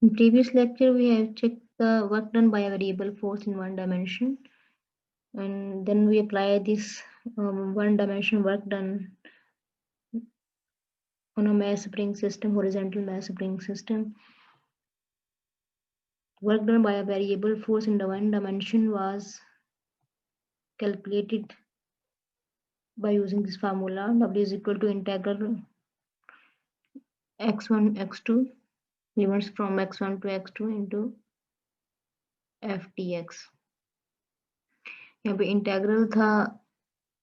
In previous lecture, we have checked the work done by a variable force in one dimension, and then we apply this one dimension work done on a mass spring system, horizontal mass spring system. Work done by a variable force in the one dimension was calculated by using this formula. W is equal to integral x1 x2 limits from x1 to x2 into f dx. यहाँ पे integral था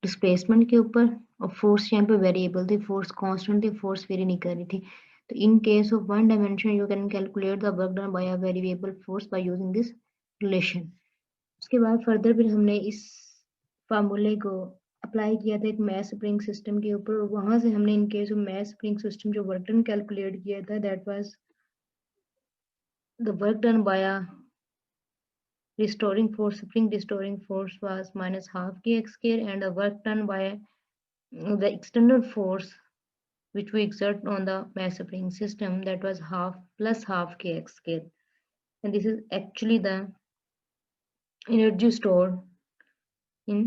displacement के ऊपर और force यहाँ पे variable थी, force constant थी, फोर्स वेरी नहीं कर रही थी. तो in case of one dimension you can calculate the work done bye a variable force by using this relation. उसके बाद फर्दर फिर हमने इस फार्मूले को अप्लाई किया था एक मैस स्प्रिंग सिस्टम के ऊपर, और वहां से हमने in case of mass spring system जो वर्क डन कैलकुलेट किया था, that was the work done bye a restoring force, spring restoring force was minus half kx square, and the work done by the external force which we exert on the mass spring system, that was half plus half kx square. And this is actually the energy stored in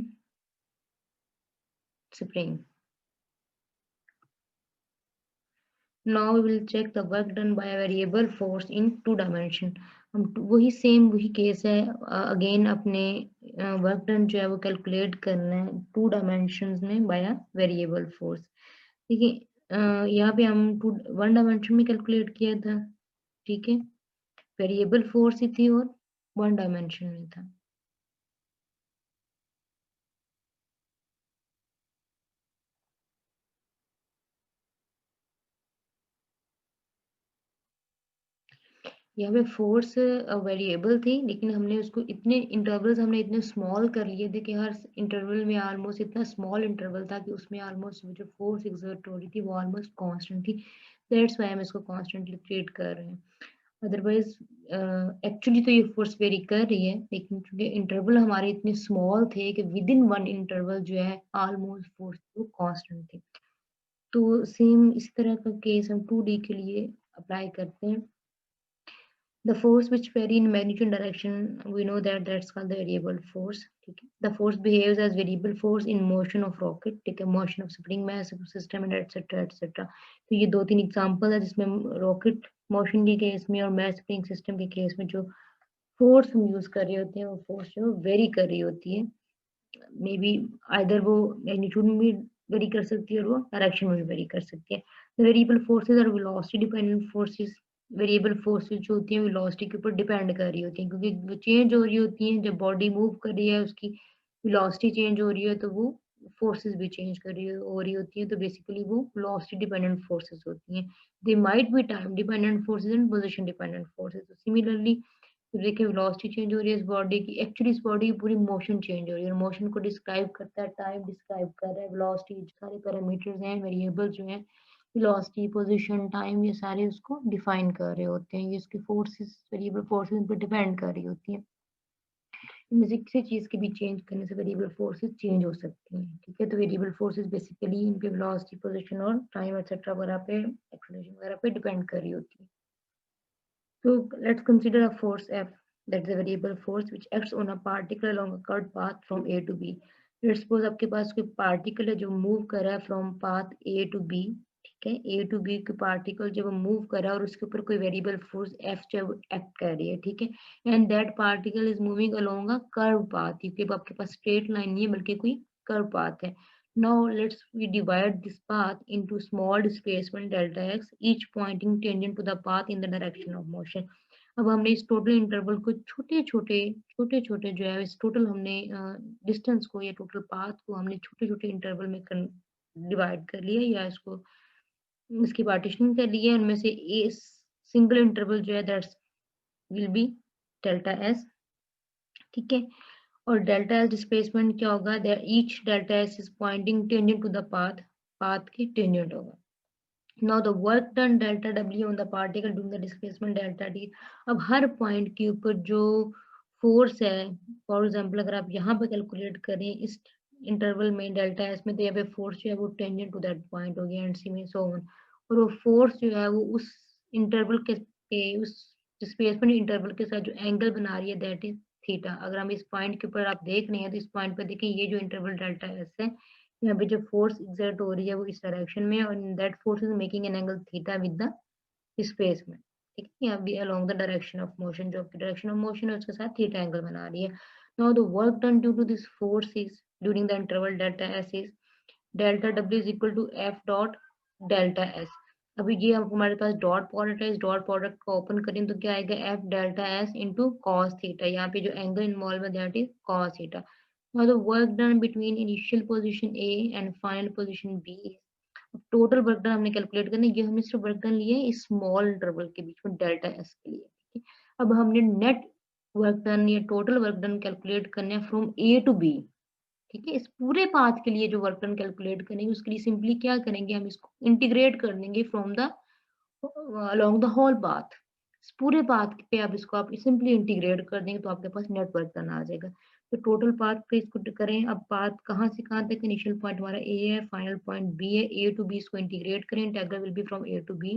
spring. Now we will check the work done by a variable force in two dimension. हम वही same वही case है, again अपने work done जो है वो calculate करना है टू डायमेंशंस में बाय अ वेरिएबल फोर्स. देखिए यहाँ पे हम टू वन डायमेंशन में कैलकुलेट किया था, ठीक है, वेरिएबल फोर्स ही थी और वन डायमेंशन में था. यहाँ पे फोर्स वेरिएबल थी, लेकिन हमने उसको इतने इंटरवल्स हमने इतने स्मॉल कर लिए थे कि हर इंटरवल में ऑलमोस्ट इतना स्मॉल इंटरवल था कि उसमें ऑलमोस्ट जो फोर्स एक्सर्ट हो रही थी वो ऑलमोस्ट कांस्टेंट थी. दैट्स व्हाई हम इसको कांस्टेंटली ट्रीट कर रहे हैं. अदरवाइज एक्चुअली तो ये फोर्स वेरी कर रही है, लेकिन क्योंकि इंटरवल हमारे इतने स्मॉल थे कि विद इन वन इंटरवल जो है ऑलमोस्ट फोर्स वो कांस्टेंट थी. तो सेम इस तरह का केस हम 2D के लिए अप्लाई करते हैं. The force which vary in magnitude and direction, we know that that's called the variable force. Okay. The force behaves as variable force in motion of rocket, ठीक है, motion of spring mass system and etc etc. तो ये दो तीन example है जिसमें rocket motion के case में और मैस स्प्रिंग सिस्टम के केस में जो फोर्स हम यूज कर रहे होते हैं वो फोर्स जो वेरी कर रही होती है. मे बी आइदर वो मैग्नीट्यूड में भी वेरी कर सकती है और वो डायरेक्शन में भी वेरी कर सकती है. द वेरिएबल फोर्सेज और velocity dependent forces, variable forces जो होती हैं वेलोसिटी के ऊपर डिपेंड कर रही होती हैं, क्योंकि वो चेंज हो रही होती हैं. जब बॉडी मूव कर रही है उसकी वेलोसिटी चेंज हो रही है तो वो फोर्सेस भी चेंज कर रही हो रही होती है. तो बेसिकली वो वेलोसिटी डिपेंडेंट फोर्सेस होती हैं. They might be time dependent forces and position dependent forces. Similarly देखिए वेलोसिटी चेंज हो रही है इस बॉडी की, एक्चुअली इस बॉडी की पूरी मोशन चेंज हो रही है, और मोशन को डिस्क्राइब करता है, टाइम डिस्क्राइब कर रहा है, वेलोसिटी, सारे पैरामीटर्स हैं, वेरिएबल जो हैं, वेलोसिटी, पोजीशन, टाइम, ये सारे उसको डिफाइन कर रहे होते हैं. ये इसके फोर्सेस, वेरिएबल फोर्सेस पर डिपेंड कर रही होती है. इनमें से किसी चीज के भी चेंज करने से वेरिएबल फोर्सेस चेंज हो सकती हैं, ठीक है. तो वेरिएबल फोर्सेस बेसिकली इनके वेलोसिटी, पोजीशन और टाइम एक्सेट्रा वगैरह पे, एक्सेलरेशन वगैरह पे डिपेंड कर रही होती है. So let's consider a force F, that's a variable force which acts on a particle along a curved path from A to B. Let's suppose आपके पास कोई particle है जो move कर रहा है from path A to B, ठीक है. A to B की particle जब वो move कर रहा है और उसके ऊपर कोई variable force F जो है वो act कर रही है, ठीक है. And that particle is moving along a curved path, क्योंकि अब आपके पास straight line नहीं है बल्कि कोई curved path है. Now we divide this path into small displacement delta x, each pointing tangent to the path in the direction of motion. अब हमने इस टोटल इंटरवल को छोटे छोटे जो है, इस टोटल हमने डिस्टेंस को या टोटल पाथ को हमने छोटे छोटे इंटरवल में डिवाइड कर लिया, या इसकी पार्टीशनिंग कर ली है. उनमें से ए सिंगल इंटरवल जो है that's will be delta S, ठीक है. और डेल्टा एस डिस्प्लेसमेंट क्या होगा, each delta S is pointing tangent to the path की टेंजेंट होगा. Now the work done delta W on the particle during the displacement delta D. अब हर point के ऊपर जो फोर्स है, फॉर एग्जांपल अगर आप यहाँ पे कैलकुलेट करें इस इंटरवल में डेल्टा एस में, तो यहाँ पे फोर्स जो है वो टेंजेंट टू दैट पॉइंट होगी एंड सी में सो ऑन. और वो फोर्स जो है वो उस इंटरवल के उस डिस्प्लेसमेंट इंटरवल के साथ जो एंगल बना रही है दैट इज थीटा। अगर हम इस पॉइंट के ऊपर आप देख रहे हैं तो इस पॉइंट पर देखिए ये जो इंटरवल डेल्टा एस है, यहाँ पे जो फोर्स एक्सर्ट हो रही है वो इस डायरेक्शन में है और that force is making an angle theta with the displacement. ठीक है, यहाँ भी along the direction of motion, जो आपकी डायरेक्शन ऑफ मोशन है उसके साथ थीटा एंगल बना रही है। Now the work done due to this force is during the interval delta S is delta W is equal to F dot delta S. अभी ये हमारे पास डॉट प्रोडक्ट है, इस डॉट प्रोडक्ट को ओपन करें तो क्या आएगा, F delta S into cos theta. यहाँ पे जो एंगल इन्वॉल्व है that is cos theta. Now the work done between initial position A and final position B. Total work done हमने कैलकुलेट करना है, ये हमने सिर्फ वर्क डन लिए इस स्मॉल इंटरवल के बीच में डेल्टा एस के लिए। ठीक है, अब हमने नेट वर्क डन या टोटल वर्क डन कैलकुलेट करना है फ्रॉम ए टू बी। ठीक है, इस पूरे पाथ के लिए जो वर्क डन कैलकुलेट करेंगे उसके लिए सिंपली क्या करेंगे, हम इसको इंटीग्रेट कर देंगे from the along the whole path. इस पूरे पाथ पे आप इसको आप सिंपली इंटीग्रेट कर देंगे तो आपके पास नेट वर्क डन आ जाएगा। तो टोटल पाथ पे इसको करें, अब पाथ कहाँ से कहाँ तक, इनिशियल पॉइंट हमारा ए है, फाइनल पॉइंट बी है, ए टू बी इसको इंटीग्रेट करें, integral will be from A to B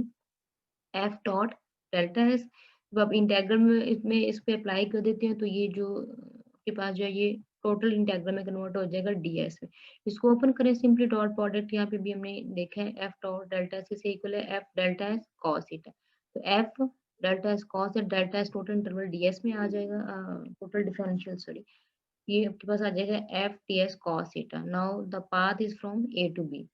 F dot delta S. जब आप इंटीग्रल में इसमें इस पे अप्लाई कर देते हैं तो ये जो आपके पास जो है ये टोटल इंटीग्रल में कन्वर्ट हो जाएगा डीएस में। इसको ओपन करें, सिंपली डॉट प्रोडक्ट यहाँ पे भी हमने देखा है एफ डॉट डेल्टा एस से इक्वल है F delta S cos theta. तो एफ डेल्टा एस कॉस है, delta S total interval DS में आ जाएगा, टोटल डिफरेंशियल सॉरी, ये आपके पास आ जाएगा F T S cos theta. Now the path is from A to B.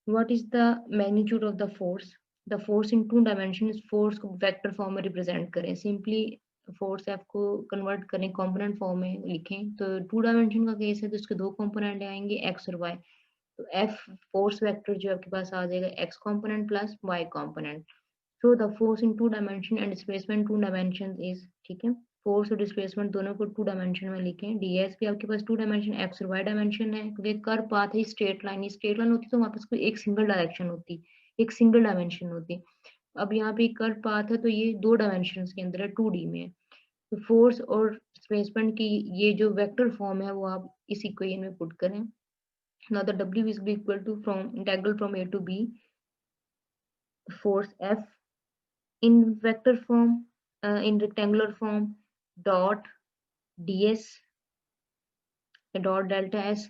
What is the magnitude of the force? The force in two dimensions, force को vector form में represent करें, simply force F को convert करें component form में लिखें। तो to dimension का case है तो इसके दो कंपोनेंट आएंगे एक्स और वाई। तो एफ फोर्स वेक्टर जो आपके पास आ जाएगा X component plus Y component. So the force in two dimension and displacement two dimensions is, ठीक है, फोर्स और डिस्प्लेसमेंट दोनों को टू डायमेंशन में लिखें। डीएस भी आपके पास टू डायमेंशन एक्स और वाई डायमेंशन है, क्योंकि कर्व पाथ है स्ट्रेट लाइन, स्ट्रेट लाइन होती तो वहां पास कोई एक सिंगल डायरेक्शन होती, एक सिंगल डायमेंशन होती। अब यहाँ पे कर्व पाथ है तो ये दो डायमेंशन के अंदर है, 2D में है। तो फोर्स और डिस्प्लेसमेंट की ये जो वेक्टर फॉर्म है वो आप इस इक्वेशन में पुट करें। Now the W is equal to from integral from A to B force F in vector form, in rectangular form, dot ds dot delta s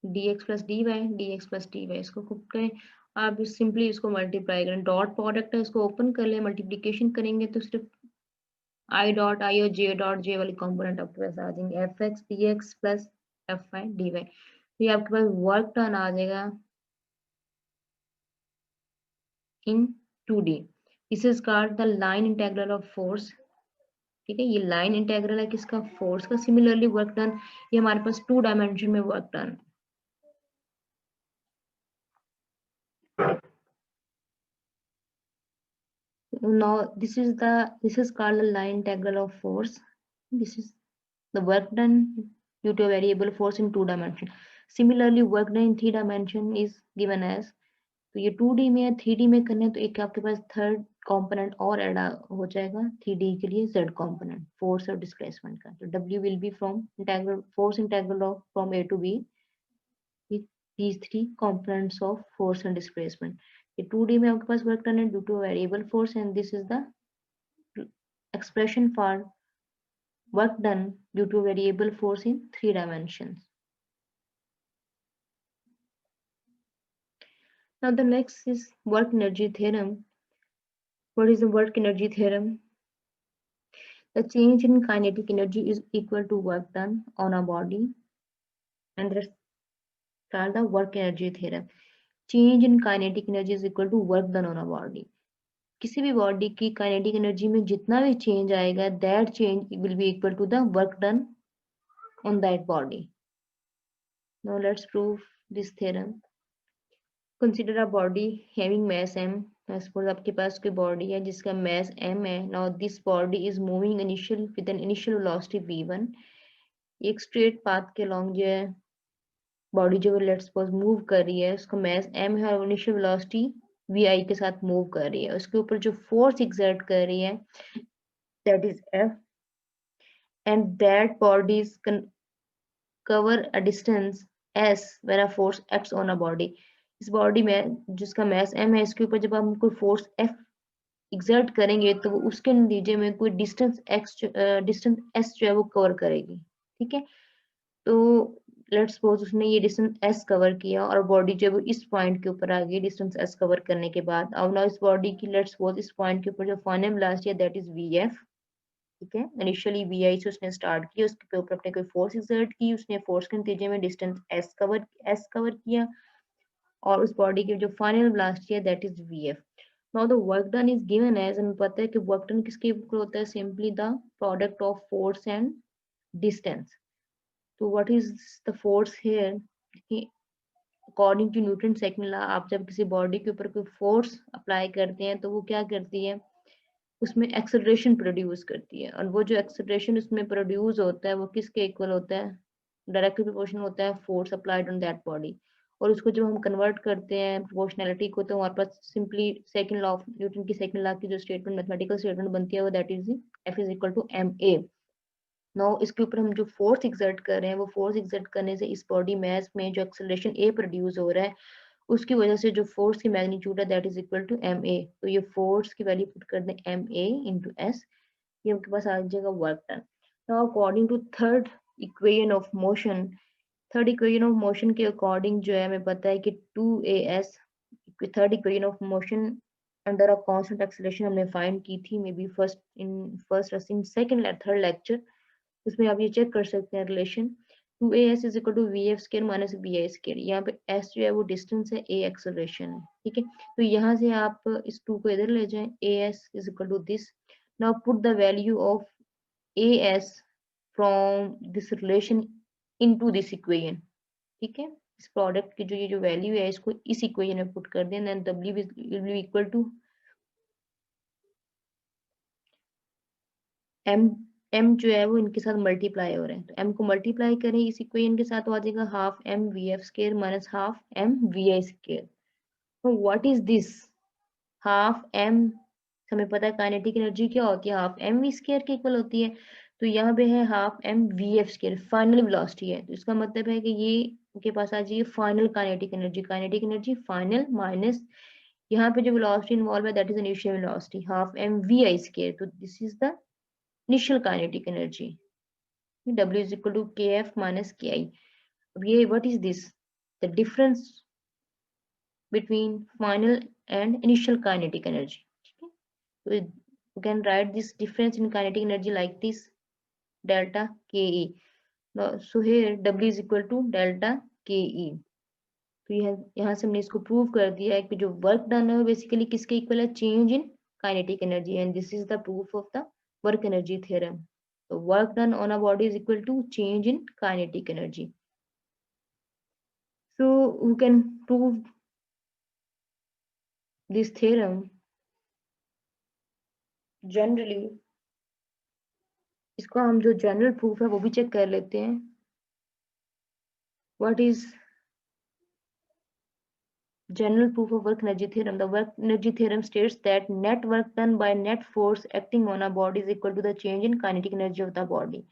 dx plus dy इसको खूब करें। आप सिंपली इसको multiply करें, dot product है इसको open कर लें, मल्टीप्लीकेशन करेंगे तो सिर्फ आई डॉट आई और डॉट जे वाले कंपोनेंट आपके पास आ जाएंगे, F X D X plus F Y D Y. तो ये आपके पास वर्क डन आ जाएगा in 2D। This is called the line integral of force. ठीक है, ये लाइन इंटीग्रल है किसका, फोर्स का। सिमिलरली वर्क डन, ये हमारे पास टू डायमेंशन में work done. now this is called the line integral of force. This is the work done due to a variable force in two dimension. Similarly work done in three dimension is given as, तो ये 2D में है, 3D में करने तो एक आपके पास third component और ऐड हो जाएगा 3D के लिए, z कंपोनेंट फोर्स और डिस्प्लेसमेंट का। तो W will be from integral force integral of from A to B with these three components of force and displacement. ये 2D में आपके पास वर्क डन है due two variable force and this is the expression for work done due to variable force in 3 dimensions. Now the next is work energy theorem. What is the work energy theorem? The change in kinetic energy is equal to work done on a body, and that's called the work energy theorem. Change in kinetic energy is equal to work done on a body. किसी भी body की kinetic energy में जितना भी change आएगा that change will be equal to the work done on that body. Now let's prove this theorem. Consider a body having mass m। Suppose आपके पास कोई बॉडी है जिसका मास m है। Now this body is moving initial with an initial velocity v1। एक straight path के along जो है बॉडी जो लेट्स सपोज मूव कर रही है, उसका मास m है और इनिशियल वेलोसिटी vi के साथ मूव कर रही है। उसके ऊपर जो फोर्स एक्सर्ट कर रही है that is F, and that bodies can cover a distance S when a force acts on a body. इस बॉडी में जिसका मास m है, इसके ऊपर जब हम कोई फोर्स F एग्जर्ट करेंगे तो वो उसके नतीजे में कोई डिस्टेंस डिस्टेंस s जो है वो कवर करेगी। ठीक है, तो लेट्स सपोज उसने ये डिस्टेंस s कवर किया और बॉडी जो है वो इस पॉइंट के ऊपर आ गई डिस्टेंस s कवर करने के बाद। अब ना इस बॉडी की लेट्स सपोज इस पॉइंट के ऊपर जो फाइनल वेलोसिटी है दैट इज vf। ठीक है, इनिशियली vi से उसने स्टार्ट किया, उसके ऊपर अपने कोई फोर्स एक्सर्ट की, उसने फोर्स के नतीजे में डिस्टेंस s कवर किया और उस बॉडी की जो फाइनल वेलोसिटी है that is vf। Now the work done is given as, हमें पता है कि वर्क डन किसके इक्वल होता है, simply the product of force and distance. तो what is the force here, according to Newton second law, आप जब किसी बॉडी के ऊपर कोई फोर्स अप्लाई करते हैं तो वो क्या करती है, उसमें एक्सेलरेशन प्रोड्यूस करती है, और वो जो एक्सेलरेशन उसमें प्रोड्यूस होता है वो किसके इक्वल होता है, डायरेक्टली प्रोपोर्शनल होता है force applied on that body. और उसको जब हम कन्वर्ट करते हैं प्रोपोर्शनैलिटी को तो हमारे पास simply second law of Newton की सेकंड लॉ की जो स्टेटमेंट मैथमेटिकल स्टेटमेंट बनती है वो that is F is equal to M A. Now इसके ऊपर हम जो फोर्स एक्सर्ट कर रहे हैं वो फोर्स एक्सर्ट करने से इस बॉडी मास में जो एक्सेलरेशन ए प्रोड्यूस हो रहा है उसकी वजह से जो फोर्स की मैग्नीट्यूड है that is equal to M A. तो ये फोर्स की वैल्यू पुट कर दें एम ए इंटू एस, ये आपके पास आ जाएगा work done. Now according to third equation of motion, third equation of motion के अकॉर्डिंग जो है हमें पता है कि 2as, third equation of motion under a constant acceleration हमने फाइंड की थी may be first in second third lecture, उसमें आप ये चेक कर सकते हैं relation 2as is equal to V F square minus B I square. यहाँ पे s जो है वो डिस्टेंस है, a एक्सेलरेशन है। ठीक है, तो यहाँ से आप इस 2 को इधर ले जाएं, as is equal to this. Now put the value of as from this relation into this equation. ठीक है, इस प्रोडक्ट की जो ये जो वैल्यू है इसको इस इक्वेशन में पुट कर दें, then w will be equal to m, m जो है वो इनके साथ मल्टीप्लाई हो रहे हैं, तो m को मल्टीप्लाई करें इस इक्वेशन के साथ तो आ जाएगा half m vf square minus half m vi square. तो what is this, half m, हमें पता है काइनेटिक एनर्जी क्या होती है, हाफ m v स्क्वायर के इक्वल होती है। तो यहाँ पे है half m vf square final velocity है, तो इसका मतलब है कि ये के पास आ जाइए final kinetic energy final minus यहाँ पे जो वेलोसिटी इन्वॉल्व है that is initial velocity half m vi square, तो this is the initial kinetic energy. W is equal to kf minus ki। अब ये what is this, the difference between final and initial kinetic energy। ठीक है, so you can write this difference in kinetic energy like this, delta ke। Now so here W is equal to delta ke। तो यहाँ से हमने इसको prove कर दिया है कि जो वर्क डन है बेसिकली किसके इक्वल है, change in kinetic energy, and this is the proof of the work energy theorem. तो work done on a body is equal to change in kinetic energy. So we can prove this theorem generally, इसका हम जो general proof है वो भी check कर लेते हैं। What is general proof of work energy theorem? The work energy theorem states that net work done by net force acting on a body is equal to the change in kinetic energy of the body.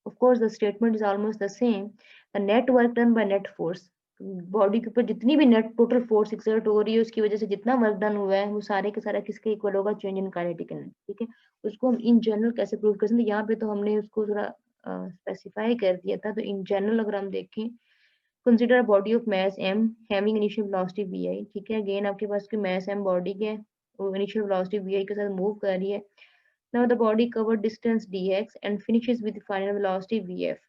Of course, the statement is almost the same. The net work done by net force, body के ऊपर जितनी भी net total force exert हो रही है उसकी वजह से जितना वर्क डन हुआ है वो सारे के सारा किसके इक्वल होगा, चेंज इन काइनेटिक एनर्जी। ठीक है, उसको हम इन जनरल कैसे प्रूव कर सकते हैं, यहाँ पे तो हमने उसको थोड़ा स्पेसिफाई कर दिया था। तो इन जनरल अगर हम देखें, consider a body of mass m having initial velocity vi। ठीक है, अगेन आपके पास कोई मास m बॉडी के वो इनिशियल वेलोसिटी vi के साथ मूव कर रही है। Now the body cover distance dx and finishes with final velocity vf।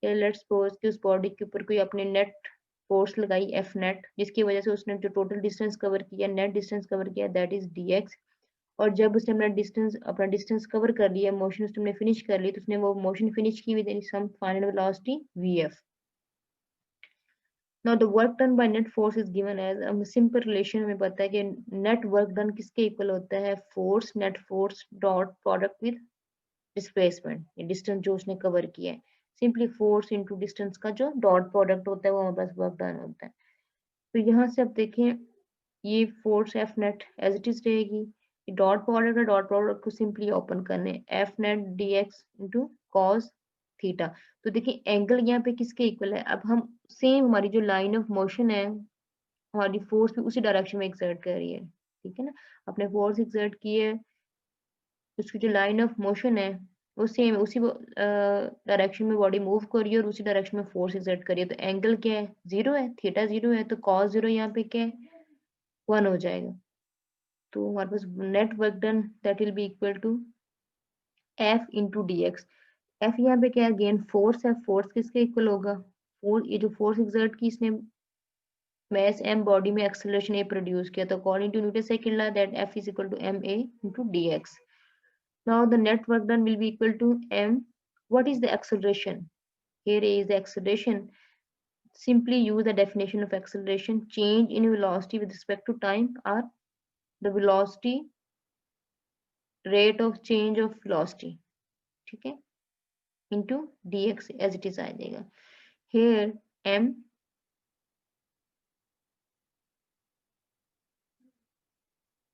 Let's suppose कि उस बॉडी के ऊपर कोई अपने नेट फोर्स लगाई एफ नेट, जिसकी वजह से उसने जो टोटल डिस्टेंस कवर किया, नेट डिस्टेंस कवर किया दैट इज dx। और जब उसने अपना डिस्टेंस कवर कर लिया, मोशन उसने फिनिश कर ली, तो उसने वो मोशन फिनिश की with some final velocity vf। Now the work done by net force is given as simple relation, हमें पता है कि नेट वर्क डन किसके इक्वल होता है, force net force dot product with displacement, distance जो उसने कवर किया है, सिंपली फोर्स इनटू डिस्टेंस का जो डॉट प्रोडक्ट होता है वो हमारे पास वर्क डन होता है। तो यहाँ से अब देखें ये force F net as it is रहेगी, डॉट प्रोडक्ट है, डॉट प्रोडक्ट को सिंपली ओपन करने F net D X into cos theta. तो देखिए एंगल यहाँ पे किसके इक्वल है, अब हम सेम हमारी जो लाइन ऑफ मोशन है हमारी फोर्स भी उसी डायरेक्शन में एक्सर्ट कर रही है, ठीक है ना। अपने फोर्स एक्सर्ट किए, उसकी जो लाइन ऑफ मोशन है वो सेम उसी डायरेक्शन में बॉडी मूव कर रही है और उसी डायरेक्शन में फोर्स एक्सर्ट कर रही है। तो एंगल क्या है, 0 है, थीटा 0 है, तो cos 0 यहाँ पे क्या है, 1 हो जाएगा। तो हमारे पास net work done that will be equal to F into D X. F यहाँ पे क्या है, अगेन फोर्स है, फोर्स किसके इक्वल होगा, ये जो फोर्स एक्सर्ट की इसने mass m body में acceleration a प्रोड्यूस किया, तो according to Newton's second law that F is equal to ma into dx. Now the net work done will be equal to m. What is the acceleration? Here is the acceleration. Simply use the definition of acceleration: change in velocity with respect to time, or the velocity rate of change of velocity, ठीक है, into dx as it is आ जाएगा. Here m,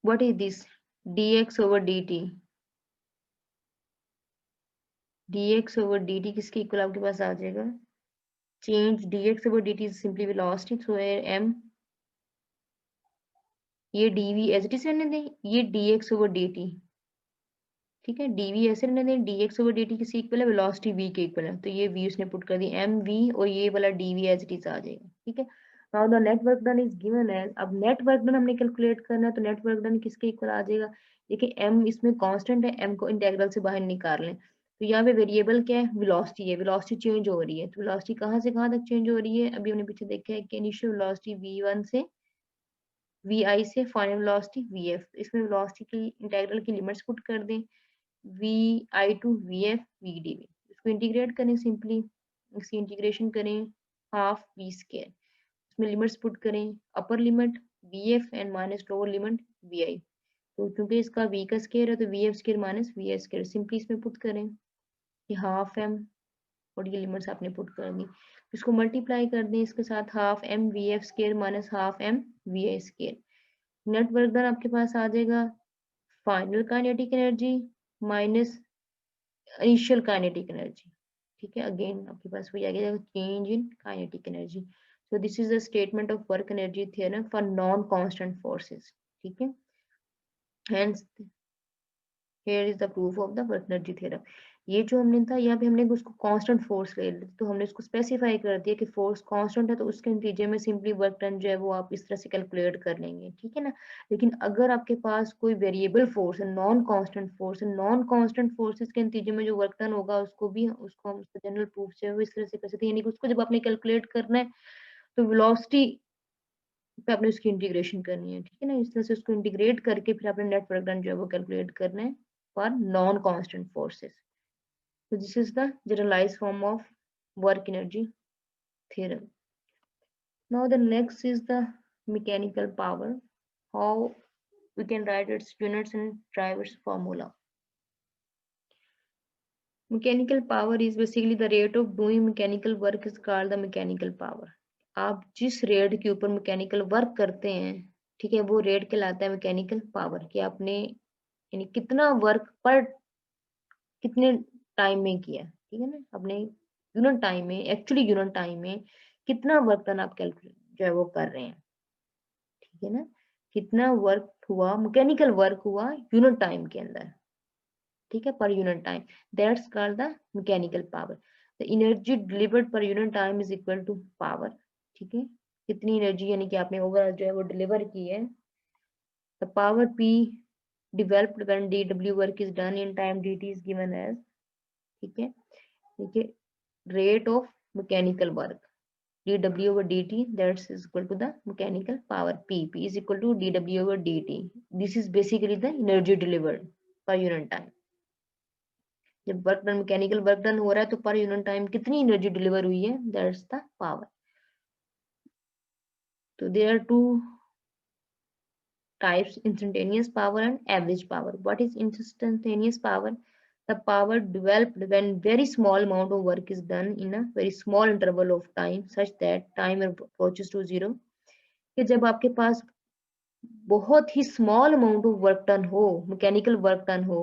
what is this, dx over dt. dx over dt किसके equal आपके पास आ जाएगा, change dx over dt is simply velocity, so here m, ये dv as it is रहने दें, ये dx over dt, ठीक है, dv ऐसे रहने दें, dx over dt किसी इक्वल है, वेलोसिटी v के इक्वल है, तो ये v उसने पुट कर दी mv, और ये वाला dv as it is आ जाएगा, ठीक है। Now the net work done is given as, अब नेट वर्क डन हमने कैलकुलेट करना है, तो नेट वर्क डन किसके इक्वल आ जाएगा, देखिए m इसमें कांस्टेंट है, m को इंटीग्रल से बाहर निकाल लें, तो यहाँ पे वेरिएबल क्या है, वेलोसिटी है, वेलोसिटी चेंज हो रही है, तो वेलोसिटी कहाँ से कहाँ तक चेंज हो रही है, अभी हमने पीछे देखा है कि इनिशियल वेलोसिटी v1 से vi से फाइनल वेलोसिटी vf, इसमें वेलोसिटी की इंटीग्रल की लिमिट्स पुट कर दें, vi टू vf vdv, इसको इंटीग्रेट करें, सिंपली इसकी इंटीग्रेशन करें हाफ v स्क्वायर, इसमें लिमिट्स पुट करें, upper limit vf and minus lower limit vi, तो क्योंकि इसका v का स्क्वायर है तो vf square minus vi square, simply इसमें पुट करें कि हाफ m, और ये लिमिट्स आपने पुट कर दी, इसको मल्टीप्लाई कर दें इसके साथ, half m vf square minus half m vi square, net work done आपके पास आ जाएगा final kinetic energy minus initial kinetic energy, ठीक है, अगेन आपके पास वही आ गया change in kinetic energy. So this is the statement of work energy theorem for non constant forces, ठीक है, hence here is the proof of the work energy theorem. ये जो हमने था यहाँ पे हमने उसको कांस्टेंट फोर्स ले लिया, तो हमने इसको स्पेसिफाई कर दिया कि फोर्स कांस्टेंट है, तो उसके नतीजे में सिंपली वर्क डन जो है वो आप इस तरह से कैलकुलेट कर लेंगे, ठीक है ना। लेकिन अगर आपके पास कोई वेरिएबल फोर्स है, नॉन कांस्टेंट फोर्स है, नॉन कांस्टेंट फोर्सेस के नतीजे में जो वर्क डन होगा उसको हम जनरल प्रूफ जो है वो इस तरह से कर सकते हैं, यानी कि उसको जब आपने कैलकुलेट करना है तो वेलोसिटी पे आपने उसकी इंटीग्रेशन करनी है, ठीक है ना, इस तरह से उसको इंटीग्रेट करके फिर आपने नेट वर्क डन जो है वो कैलकुलेट करना है for non constant forces. So this is the generalized form of work energy theorem. Now the next is the mechanical power. How we can write its units and drive its formula. Mechanical power is basically the rate of doing mechanical work is called the mechanical power. आप जिस rate के ऊपर mechanical work करते हैं, ठीक है, वो rate कहलाता है मैकेनिकल पावर, कि आपने यानी कितना वर्क पर कितने टाइम में किया, ठीक है ना, अपने यूनिट टाइम में, एक्चुअली यूनिट टाइम में कितना वर्क डन आप कैलकुलेट जो है वो कर रहे हैं, ठीक है ना, कितना वर्क हुआ, मैकेनिकल वर्क हुआ यूनिट टाइम के अंदर, ठीक है, per unit time, that's called the mechanical power. The energy delivered per unit time is equal to power, ठीक है, कितनी एनर्जी यानी कि आपने ओवरऑल जो है वो डिलीवर की है, the power p developed when dw work is done in time dt is given as, ठीक है, देखिए rate of mechanical work dw over dt, that's is equal to the mechanical power p is equal to dw over dt, this is basically the energy delivered per unit time, जब work done mechanical work done हो रहा है तो per unit time कितनी energy deliver हुई है, that's the power. तो there are two types: instantaneous power and average power. What is instantaneous power? The power developed when very small amount of work is done in a very small interval of time such that time approaches to zero. कि जब आपके पास बहुत ही small amount of work done हो, mechanical work done हो,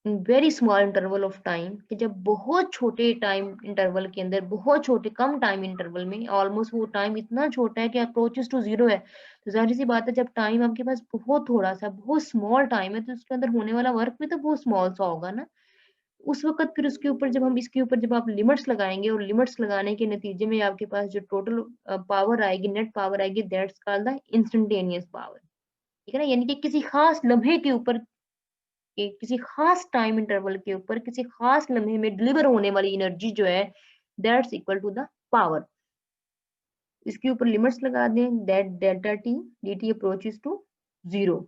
very small interval of time, कि जब बहुत छोटे टाइम इंटरवल के अंदर, बहुत छोटे कम टाइम इंटरवल में, ऑलमोस्ट वो टाइम इतना छोटा है कि अप्रोचेस टू जीरो है, तो जाहिर सी बात है जब टाइम आपके पास बहुत थोड़ा सा, बहुत स्मॉल टाइम है, तो उसके अंदर होने वाला वर्क भी तो बहुत स्मॉल सा होगा ना। उस वक़्त फिर उसके ऊपर जब हम इसके ऊपर जब आप लिमिट्स लगाएँगे, और लिमिट्स लगाने के नतीजे में आपके पास जो टोटल पावर आएगी, नेट पावर आएगी, that's called the instantaneous power. ठीक है ना? यानी कि किसी खास लम्हे के ऊपर, कि किसी खास टाइम इंटरवल के ऊपर, किसी खास लम्हे में डिलीवर होने वाली एनर्जी जो है, that's equal to the power. इसके ऊपर लिमिट्स लगा दें, that delta t dt approaches to 0,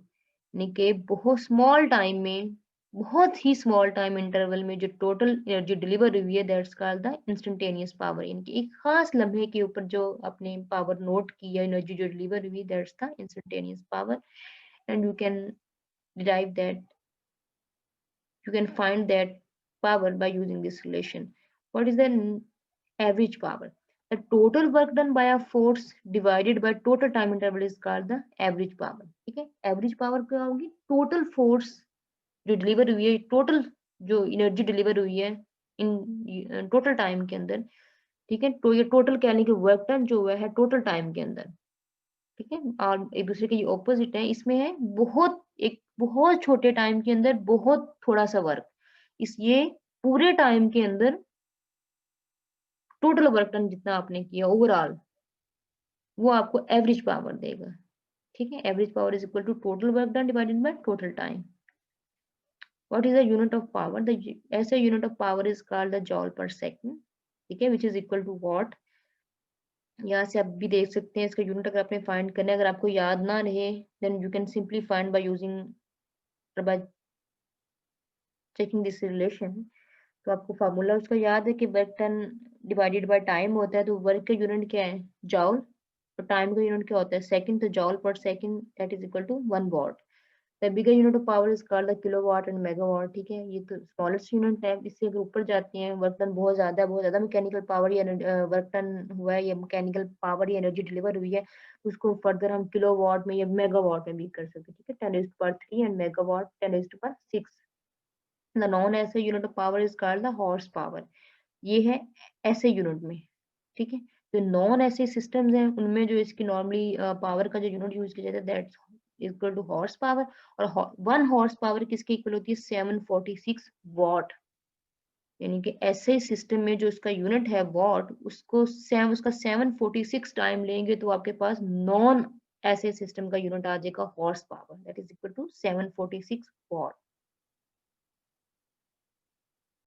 यानी कि बहुत स्मॉल टाइम में, बहुत ही स्मॉल टाइम इंटरवल में जो टोटल एनर्जी डिलीवर हुई है, that's called the instantaneous power. यानी कि एक खास लम्हे के ऊपर जो आपने पावर नोट की है, एनर्जी जो डिलीवर हुई, that's the instantaneous power. And you can derive that, you can find that power by using this relation. What is the average power? The total work done by a force divided by total time interval is called the average power. ठीक है, average power क्या होगी? Total force जो deliver हुई है, total जो energy deliver हुई है इन टोटल टाइम के अंदर, ठीक है, तो ये टोटल कहने की वर्क डन जो हुआ है टोटल टाइम के अंदर, ठीक है, और एक दूसरे के ये ऑपोजिट है। इसमें है बहुत, एक बहुत छोटे टाइम के अंदर बहुत थोड़ा सा वर्क, इस ये पूरे टाइम के अंदर टोटल वर्क डन जितना आपने किया ओवरऑल, वो आपको एवरेज पावर देगा। ठीक है, average power is equal to total work done divided by total time. What is the unit of power? The SI unit of power is called the joule per second, ठीक है, which is equal to watt. यहाँ से आप भी देख सकते हैं इसका यूनिट, अगर आपने फाइंड करना है, अगर आपको याद ना रहे, then you can simply find by using, by checking this relation। तो आपको फार्मूला उसका याद है कि work done divided by time होता है, तो वर्क का यूनिट क्या है? जॉल। तो टाइम का यूनिट क्या होता है? सेकंड, तो joule per second that is equal to 1 watt. The bigger unit of power is called the kilowatt and megawatt. ठीक है, ये तो स्मॉलेस्ट यूनिट है, इससे अगर ऊपर जाते हैं, वर्क टन बहुत ज्यादा मैकेनिकल पावर या वर्क टन हुआ है, या मैकेनिकल पावर या एनर्जी डिलीवर हुई है, उसको फर्दर हम किलोवाट में या मेगावाट में भी कर सकते हैं। ठीक है, 10⁻³ एंड मेगावाट 10⁻⁶। द नॉन ऐसे unit of power is called the horse power. ये है ऐसे यूनिट में। ठीक है, जो नॉन ऐसे सिस्टम्स हैं उनमें जो इसकी नॉर्मली पावर का जो यूनिट यूज किया जाता है, that's equal to horse power. और 1 हॉर्स पावर किसकी इक्वल होती है? 746 वॉट। यानी कि ऐसे सिस्टम में जो इसका यूनिट है वॉट, उसको उसका 746 टाइम लेंगे तो आपके पास नॉन ऐसे सिस्टम का यूनिट आ जाएगा horse power, that is equal to 746 what.